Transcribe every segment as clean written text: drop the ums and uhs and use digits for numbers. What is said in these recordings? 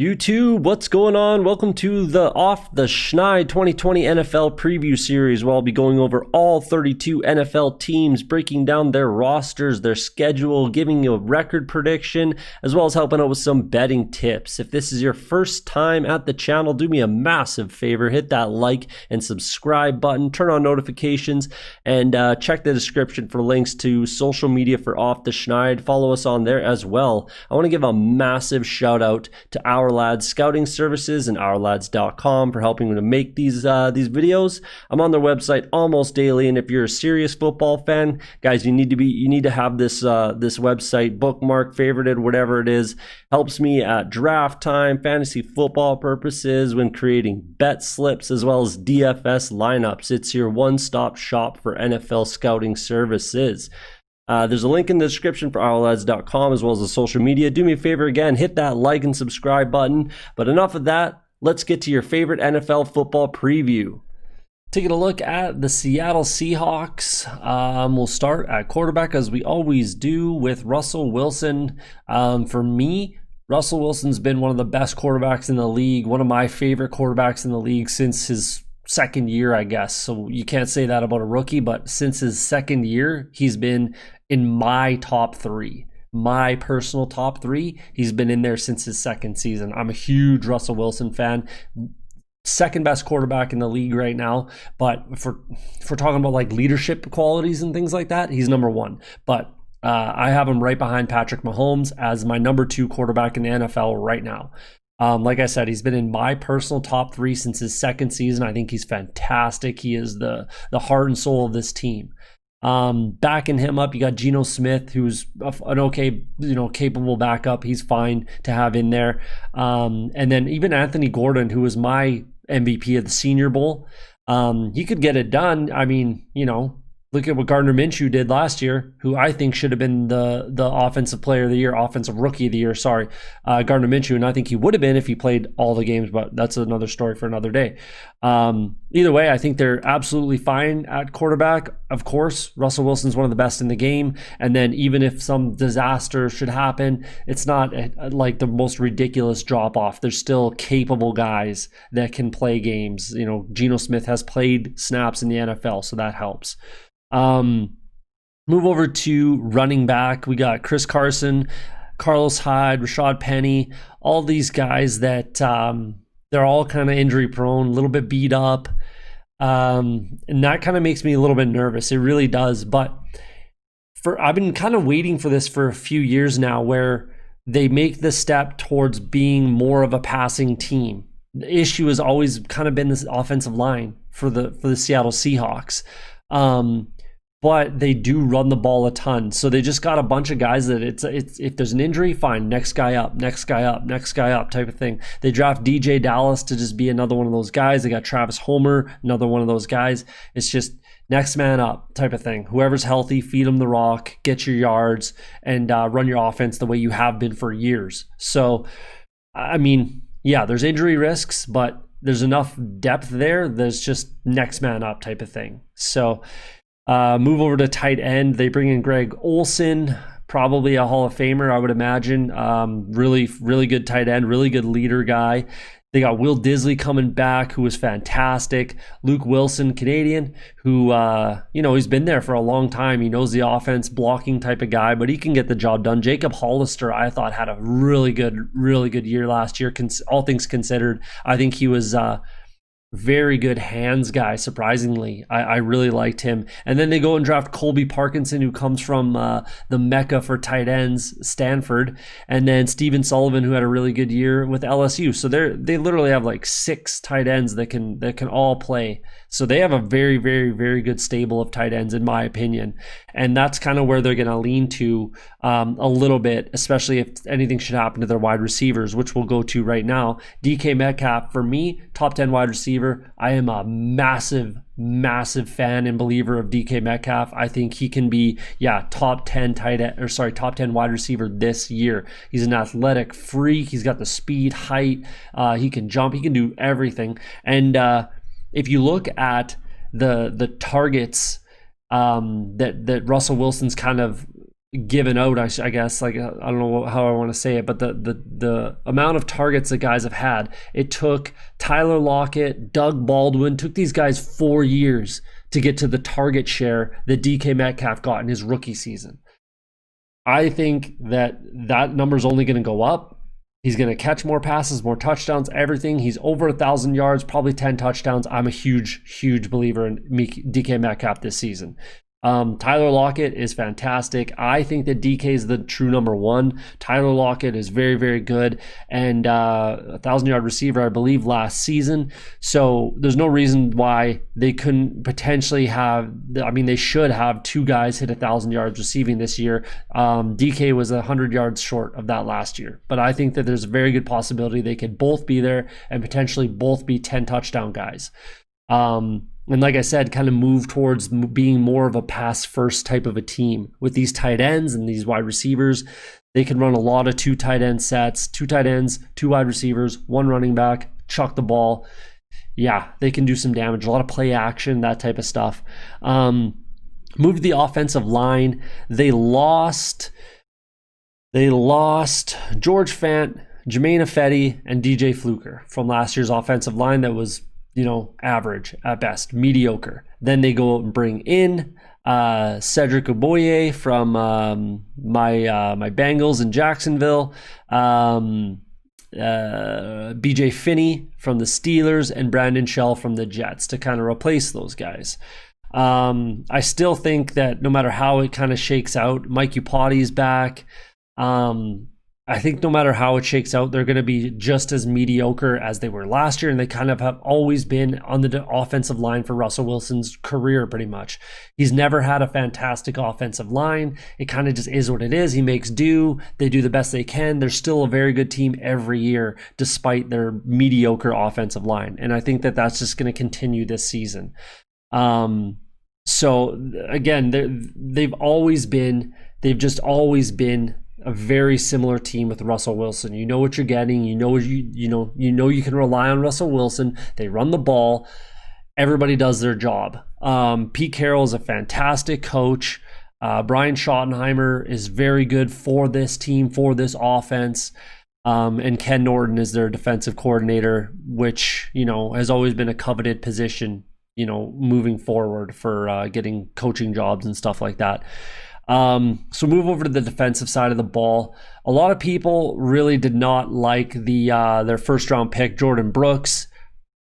YouTube, what's going on? Welcome to the Off the Schneid 2020 NFL Preview Series, where I'll be going over all 32 NFL teams, breaking down their rosters, their schedule, giving you a record prediction, as well as helping out with some betting tips. If this is your first time at the channel, do me a massive favor, hit that like and subscribe button, turn on notifications, and check the description for links to social media for Off the Schneid. Follow us on there as well. I want to give a massive shout out to OurLads Scouting Services and OurLads.com for helping me to make these videos. I'm on their website almost daily, and if you're a serious football fan, guys, you need to have this website bookmarked, favorited, whatever it is. Helps me at draft time, fantasy football purposes, when creating bet slips, as well as DFS lineups. It's your one-stop shop for NFL scouting services. There's a link in the description for OurLads.com as well as the social media. Do me a favor again, hit that like and subscribe button. But enough of that, let's get to your favorite NFL football preview. Taking a look at the Seattle Seahawks. We'll start at quarterback as we always do with Russell Wilson. For me, Russell Wilson's been one of the best quarterbacks in the league, one of my favorite quarterbacks in the league since his second year, I guess. So you can't say that about a rookie, but since his second year, he's been in my top three. My personal top three. He's been in there since his second season. I'm a huge Russell Wilson fan. Second best quarterback in the league right now. But if we're talking about like leadership qualities and things like that, he's number one. But I have him right behind Patrick Mahomes as my number two quarterback in the NFL right now. Like I said, he's been in my personal top three since his second season. I think he's fantastic. He is the heart and soul of this team. Backing him up, you got Geno Smith, who's an okay, capable backup. He's fine to have in there. And then even Anthony Gordon, who was my MVP of the Senior Bowl, he could get it done. I mean, look at what Gardner Minshew did last year, who I think should have been the offensive player of the year, offensive rookie of the year, Gardner Minshew. And I think he would have been if he played all the games, but that's another story for another day. Either way, I think they're absolutely fine at quarterback. Of course, Russell Wilson's one of the best in the game. And then even if some disaster should happen, it's not like the most ridiculous drop off. There's still capable guys that can play games. Geno Smith has played snaps in the NFL, so that helps. Move over to running back. We got Chris Carson, Carlos Hyde, Rashad Penny, all these guys that they're all kind of injury prone, a little bit beat up. And that kind of makes me a little bit nervous. It really does. But I've been kind of waiting for this for a few years now, where they make the step towards being more of a passing team. The issue has always kind of been this offensive line for the Seattle Seahawks. But they do run the ball a ton. So they just got a bunch of guys that it's if there's an injury, fine, next guy up type of thing. They draft DJ Dallas to just be another one of those guys. They got Travis Homer, another one of those guys. It's just next man up type of thing. Whoever's healthy, feed them the rock, get your yards, and run your offense the way you have been for years. So, I mean, yeah, there's injury risks, but there's enough depth there. There's just next man up type of thing. So, move over to tight end. They bring in Greg Olsen, probably a Hall of Famer, I would imagine. Really, really good tight end, really good leader guy. They got Will Disley coming back, who was fantastic. Luke Wilson, Canadian, who, he's been there for a long time. He knows the offense, blocking type of guy, but he can get the job done. Jacob Hollister, I thought, had a really good year last year, all things considered. I think he was very good hands guy, surprisingly. I really liked him. And then they go and draft Colby Parkinson, who comes from the mecca for tight ends, Stanford. And then Steven Sullivan, who had a really good year with LSU. So they literally have like 6 tight ends that can all play. So they have a very, very, very good stable of tight ends, in my opinion. And that's kind of where they're going to lean to a little bit, especially if anything should happen to their wide receivers, which we'll go to right now. DK Metcalf, for me, top 10 wide receiver. I am a massive fan and believer of DK Metcalf. I think he can be, top 10 top 10 wide receiver this year. He's an athletic freak. He's got the speed, height. He can jump. He can do everything. And if you look at the targets that Russell Wilson's kind of given out, I guess, like, I don't know how I want to say it, but the amount of targets that guys have had, it took Tyler Lockett, Doug Baldwin, took these guys 4 years to get to the target share that DK Metcalf got in his rookie season. I think that number is only going to go up. He's going to catch more passes, more touchdowns, everything. He's over 1,000 yards, probably 10 touchdowns. I'm a huge believer in DK Metcalf this season. Tyler Lockett is fantastic. I think that DK is the true number one. Tyler Lockett is very good, and 1,000-yard receiver, I believe, last season. So there's no reason why they couldn't potentially have. I mean, they should have 2 guys hit 1,000 yards receiving this year. DK was 100 yards short of that last year, but I think that there's a very good possibility they could both be there and potentially both be 10 touchdown guys. And like I said, kind of move towards being more of a pass-first type of a team. With these tight ends and these wide receivers, they can run a lot of 2 tight end sets, 2 tight ends, 2 wide receivers, 1 running back, chuck the ball. Yeah, they can do some damage, a lot of play action, that type of stuff. Move to the offensive line. They lost George Fant, Jermaine Ifedi, and DJ Fluker from last year's offensive line that was, average at best, mediocre. Then they go out and bring in Cedric Oboye from my Bengals in Jacksonville, BJ Finney from the Steelers, and Brandon Shell from the Jets to kind of replace those guys. I still think that no matter how it kind of shakes out, Mike Upati's back. I think no matter how it shakes out, they're going to be just as mediocre as they were last year, and they kind of have always been on the offensive line for Russell Wilson's career, pretty much. He's never had a fantastic offensive line. It kind of just is what it is. He makes do. They do the best they can. They're still a very good team every year, despite their mediocre offensive line, and I think that that's just going to continue this season. So again, they've just always been a very similar team with Russell Wilson. You know what you're getting. You know you can rely on Russell Wilson. They run the ball. Everybody does their job. Pete Carroll is a fantastic coach. Brian Schottenheimer is very good for this team, for this offense. And Ken Norton is their defensive coordinator, which, has always been a coveted position, moving forward for getting coaching jobs and stuff like that. So move over to the defensive side of the ball. A lot of people really did not like their first round pick, Jordan Brooks.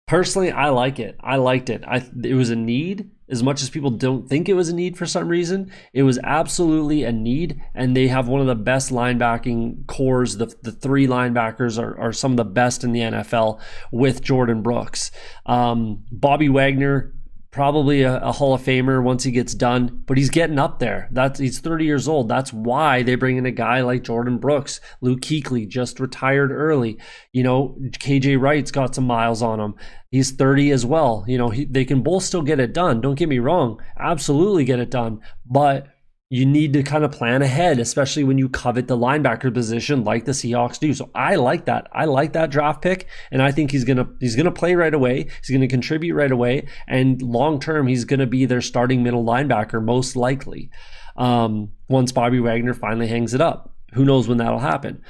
Personally, I like it. I liked it. It was a need. As much as people don't think it was a need for some reason, it was absolutely a need, and they have one of the best linebacking cores. The 3 linebackers are some of the best in the NFL with Jordan Brooks. Bobby Wagner, probably a Hall of Famer once he gets done, but he's getting up there. He's 30 years old. That's why they bring in a guy like Jordan Brooks. Luke Kuechly just retired early. KJ Wright's got some miles on him. He's 30 as well. They can both still get it done. Don't get me wrong. Absolutely get it done. But you need to kind of plan ahead, especially when you covet the linebacker position like the Seahawks do. So I like that. I like that draft pick, and I think he's gonna play right away. He's gonna contribute right away, and long term, he's gonna be their starting middle linebacker most likely. Once Bobby Wagner finally hangs it up, who knows when that'll happen.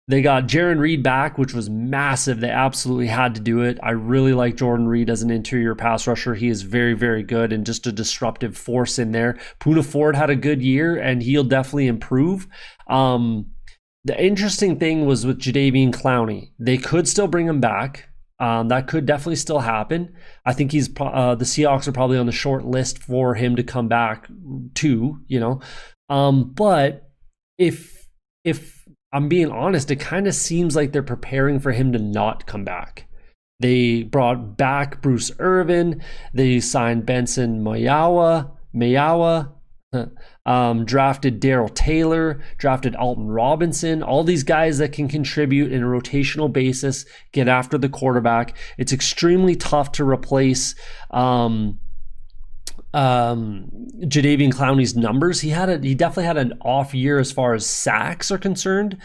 They got Jaron Reed back, which was massive. They absolutely had to do it. I really like Jordan Reed as an interior pass rusher. He is very good and just a disruptive force in there. Poona Ford had a good year, and he'll definitely improve. The interesting thing was with Jadeveon Clowney. They could still bring him back. That could definitely still happen. I think the Seahawks are probably on the short list for him to come back too, but if I'm being honest, it kind of seems like they're preparing for him to not come back. They brought back Bruce Irvin. They signed Benson Mayowa, drafted Darrell Taylor, drafted Alton Robinson, all these guys that can contribute in a rotational basis, get after the quarterback. It's extremely tough to replace Jadeveon Clowney's numbers. He definitely had an off year as far as sacks are concerned,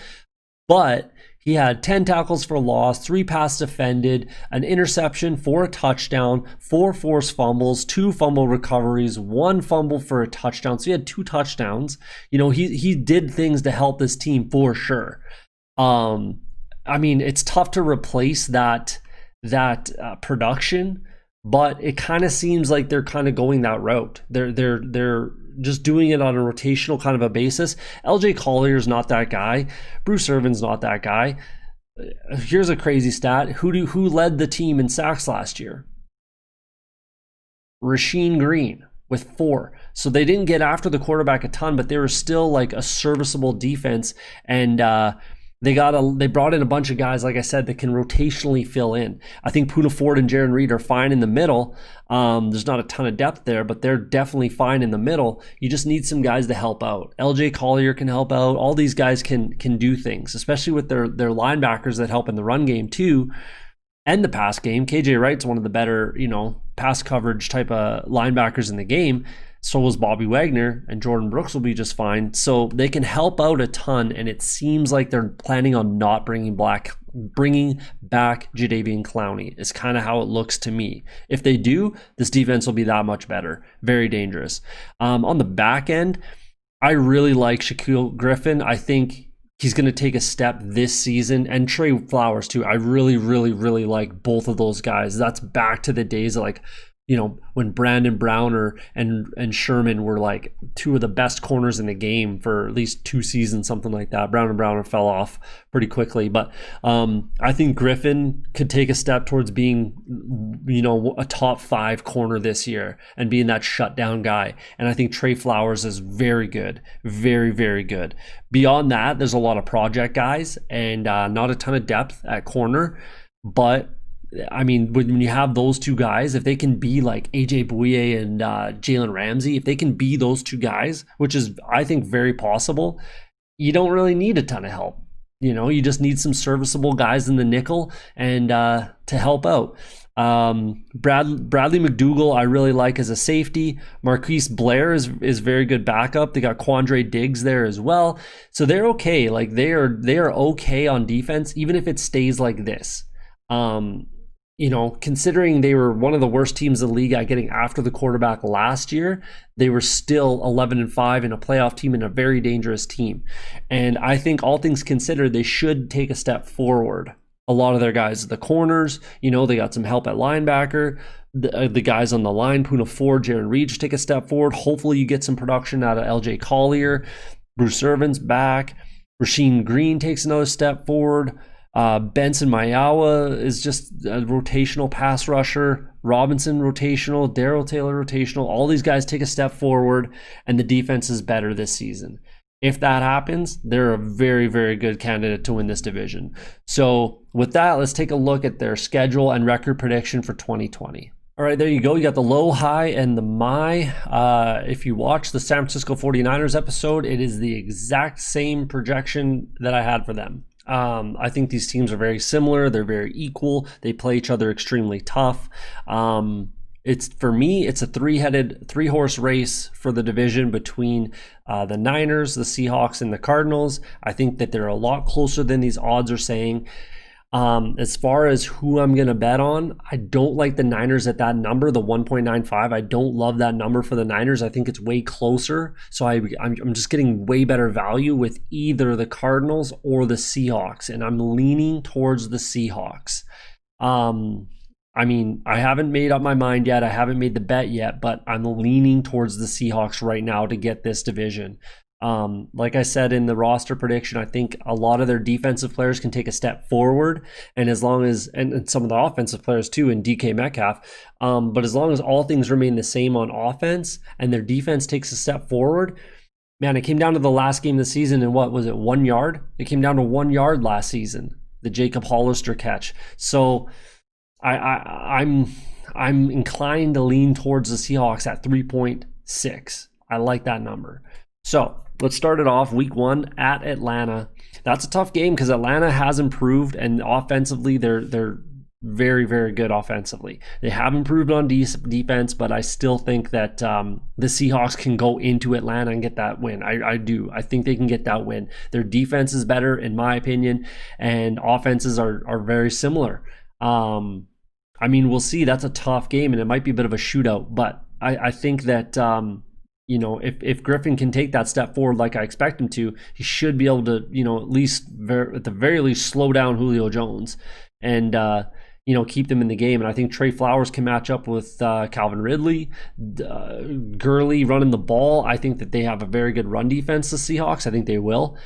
but He had 10 tackles for loss, 3 pass defended, an interception for a touchdown, 4 forced fumbles, 2 fumble recoveries, 1 fumble for a touchdown. So he had 2 touchdowns. He did things to help this team for sure. I mean, it's tough to replace that production, but it kind of seems like they're kind of going that route. They're just doing it on a rotational kind of a basis. LJ Collier's not that guy. Bruce Irvin's not that guy. Here's a crazy stat. Who led the team in sacks last year? Rasheem Green with 4. So they didn't get after the quarterback a ton, but they were still like a serviceable defense. And they brought in a bunch of guys, like I said, that can rotationally fill in. I think Poona Ford and Jaron Reed are fine in the middle. There's not a ton of depth there, but they're definitely fine in the middle. You just need some guys to help out. LJ Collier can help out. All these guys can do things, especially with their linebackers that help in the run game too, and the pass game. KJ Wright's one of the better, pass coverage type of linebackers in the game. So was Bobby Wagner, and Jordan Brooks will be just fine. So they can help out a ton, and it seems like they're planning on not bringing back Jadeveon Clowney. Is kind of how it looks to me. If they do, this defense will be that much better. Very dangerous. On the back end, I really like Shaquille Griffin. I think he's going to take a step this season, and Trey Flowers too. I really, really, really like both of those guys. That's back to the days of when Brandon Browner and Sherman were like 2 of the best corners in the game for at least 2 seasons, something like that. Browner fell off pretty quickly, but I think Griffin could take a step towards being, a top 5 corner this year and being that shutdown guy. And I think Trey Flowers is very good, very, very good. Beyond that, there's a lot of project guys and not a ton of depth at corner, but I mean, when you have those 2 guys, if they can be like AJ Bouye and Jalen Ramsey, if they can be those 2 guys, which is, I think, very possible, you don't really need a ton of help. You just need some serviceable guys in the nickel and to help out. Bradley McDougall, I really like as a safety. Marquise Blair is very good backup. They got Quandre Diggs there as well. So they're okay. Like they are okay on defense, even if it stays like this. Considering they were one of the worst teams in the league at getting after the quarterback last year, they were still 11-5 in a playoff team and a very dangerous team. And I think all things considered, they should take a step forward. A lot of their guys, the corners, they got some help at linebacker. The guys on the line, Poona Ford, Jaron Reed, just take a step forward. Hopefully you get some production out of LJ Collier. Bruce Irvin's back. Rasheem Green takes another step forward. Benson Mayawa is just a rotational pass rusher. Robinson rotational. Darrell Taylor rotational. All these guys take a step forward, and the defense is better this season. If that happens, they're a very, very good candidate to win this division. So with that, let's take a look at their schedule and record prediction for 2020. All right, there you go. You got the low, high, and the my. If you watch the San Francisco 49ers episode, it is the exact same projection that I had for them. I think these teams are very similar. They're very equal. They play each other extremely tough. For me, it's a three-horse race for the division between the Niners, the Seahawks, and the Cardinals. I think that they're a lot closer than these odds are saying. As far as who I'm going to bet on, I don't like the Niners at that number, the 1.95. I don't love that number for the Niners. I think it's way closer. So I'm just getting way better value with either the Cardinals or the Seahawks, and I'm leaning towards the Seahawks. I haven't made up my mind yet. I haven't made the bet yet, but I'm leaning towards the Seahawks right now to get this division. Like I said in the roster prediction, I think a lot of their defensive players can take a step forward, and as long as and some of the offensive players too, in DK Metcalf. But as long as all things remain the same on offense and their defense takes a step forward, man, it came down to the last game of the season, and what was it, 1 yard? It came down to 1 yard last season, the Jacob Hollister catch. So I'm inclined to lean towards the Seahawks at 3.6. I like that number. So let's start it off week 1 at Atlanta. That's a tough game because Atlanta has improved, and offensively they're very, very good offensively. They have improved on defense, but I still think that the Seahawks can go into Atlanta and get that win. I do. I think they can get that win. Their defense is better, in my opinion, and offenses are very similar. I mean, we'll see. That's a tough game, and it might be a bit of a shootout, but I think that if Griffin can take that step forward like I expect him to, he should be able to, at least at the very least slow down Julio Jones and keep them in the game. And I think Trey Flowers can match up with Calvin Ridley, Gurley running the ball. I think that they have a very good run defense, the Seahawks. I think they will.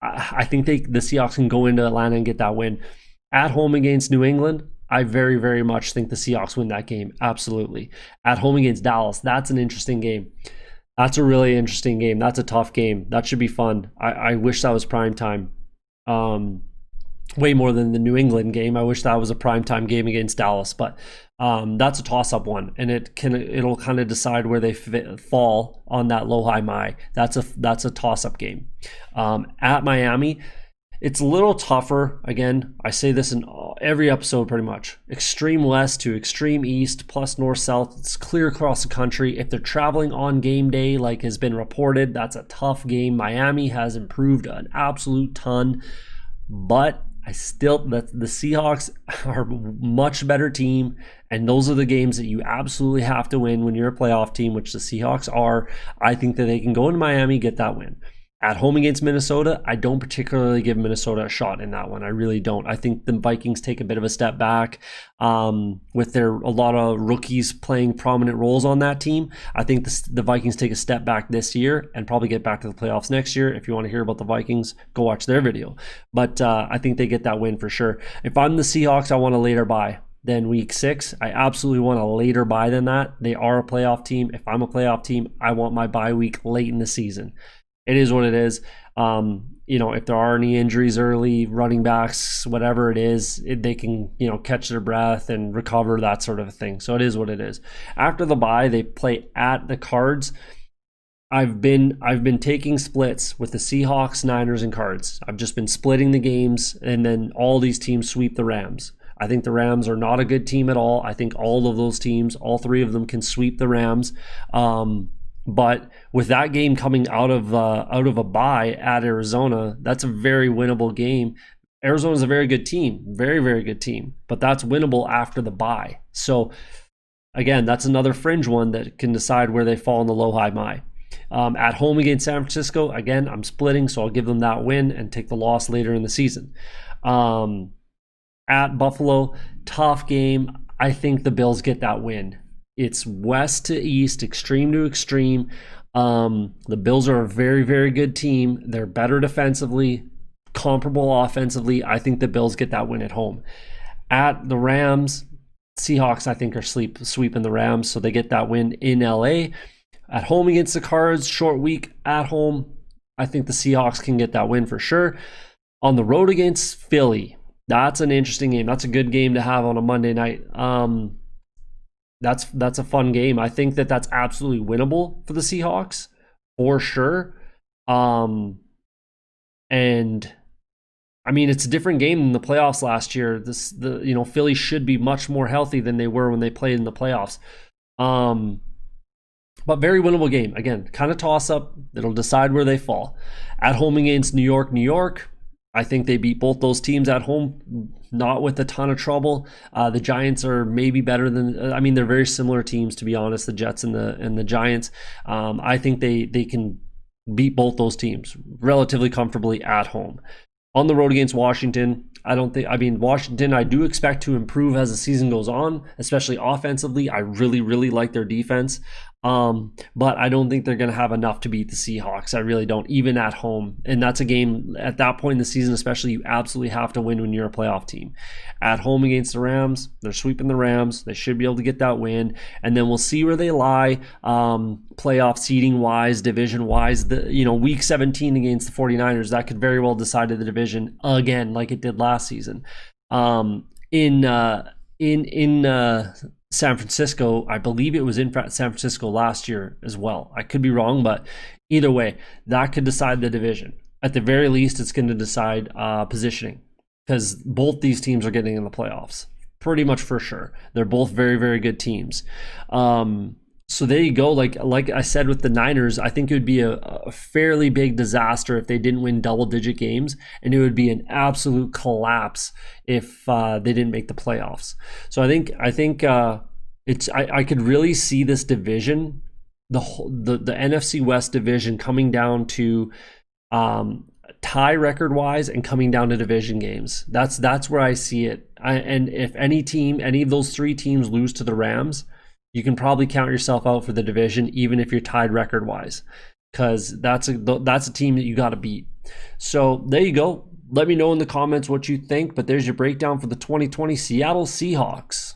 I think the Seahawks can go into Atlanta and get that win. At home against New England, I very, very much think the Seahawks win that game. Absolutely. At home against Dallas, that's an interesting game. That's a really interesting game. That's a tough game. That should be fun. I wish that was prime time. Way more than the New England game. I wish that was a primetime game against Dallas, but that's a toss-up one, and it'll kind of decide where they fall on that low-high my. That's a toss-up game. At Miami, it's a little tougher. Again, I say this in every episode pretty much. Extreme west to extreme east, plus north-south. It's clear across the country. If they're traveling on game day, like has been reported, that's a tough game. Miami has improved an absolute ton, but the Seahawks are a much better team, and those are the games that you absolutely have to win when you're a playoff team, which the Seahawks are. I think that they can go into Miami, get that win. At home against Minnesota, I don't particularly give Minnesota a shot in that one. I really don't. I think the Vikings take a bit of a step back with a lot of rookies playing prominent roles on that team. I think the Vikings take a step back this year and probably get back to the playoffs next year. If you want to hear about the Vikings, go watch their video. But I think they get that win for sure. If I'm the Seahawks, I want a later bye than week 6. I absolutely want a later bye than that. They are a playoff team. If I'm a playoff team, I want my bye week late in the season. It is what it is. If there are any injuries early, running backs, whatever it is, they can, catch their breath and recover, that sort of thing. So it is what it is. After the bye, they play at the Cards. I've been taking splits with the Seahawks, Niners, and Cards. I've just been splitting the games, and then all these teams sweep the Rams. I think the Rams are not a good team at all. I think all of those teams, all 3 of them, can sweep the Rams. But with that game coming out of a bye at Arizona, that's a very winnable game. Arizona's a very good team, very, very good team, but that's winnable after the bye. So again, that's another fringe one that can decide where they fall in the low-high my. At home against San Francisco, again, I'm splitting, so I'll give them that win and take the loss later in the season. At Buffalo, tough game. I think the Bills get that win. It's west to east, extreme to extreme. The Bills are a very, very good team. They're better defensively, comparable offensively. I think the Bills get that win at home. At the Rams, Seahawks, I think, are sweeping the Rams, so they get that win in LA. At home against the Cards, short week. At home, I think the Seahawks can get that win for sure. On the road against Philly, that's an interesting game. That's a good game to have on a Monday night. That's a fun game. I think that's absolutely winnable for the Seahawks, for sure. And I mean, it's a different game than the playoffs last year. Philly should be much more healthy than they were when they played in the playoffs. But very winnable game. Again, kind of toss up. It'll decide where they fall. At home against New York. I think they beat both those teams at home, not with a ton of trouble. The Giants are maybe better than, they're very similar teams, to be honest, the Jets and the Giants. I think they can beat both those teams relatively comfortably at home. On the road against Washington, Washington, I do expect to improve as the season goes on, especially offensively. I really, really like their defense. But I don't think they're going to have enough to beat the Seahawks. I really don't, even at home. And that's a game at that point in the season, especially, you absolutely have to win when you're a playoff team. At home against the Rams, they're sweeping the Rams. They should be able to get that win. And then we'll see where they lie, playoff seeding wise, division wise. Week 17 against the 49ers, that could very well decide the division again, like it did last season. In San Francisco, I believe it was in San Francisco last year as well. I could be wrong, but either way, that could decide the division. At the very least, it's going to decide positioning, because both these teams are getting in the playoffs. pretty much for sure. They're both very, very good teams. So there you go. Like I said with the Niners, I think it would be a fairly big disaster if they didn't win double-digit games, and it would be an absolute collapse if they didn't make the playoffs. So I think I could really see this division, the NFC West division, coming down to tie record-wise and coming down to division games. That's where I see it. And if any of those three teams lose to the Rams, you can probably count yourself out for the division, even if you're tied record-wise, because that's a team that you got to beat. So there you go. Let me know in the comments what you think, but there's your breakdown for the 2020 Seattle Seahawks.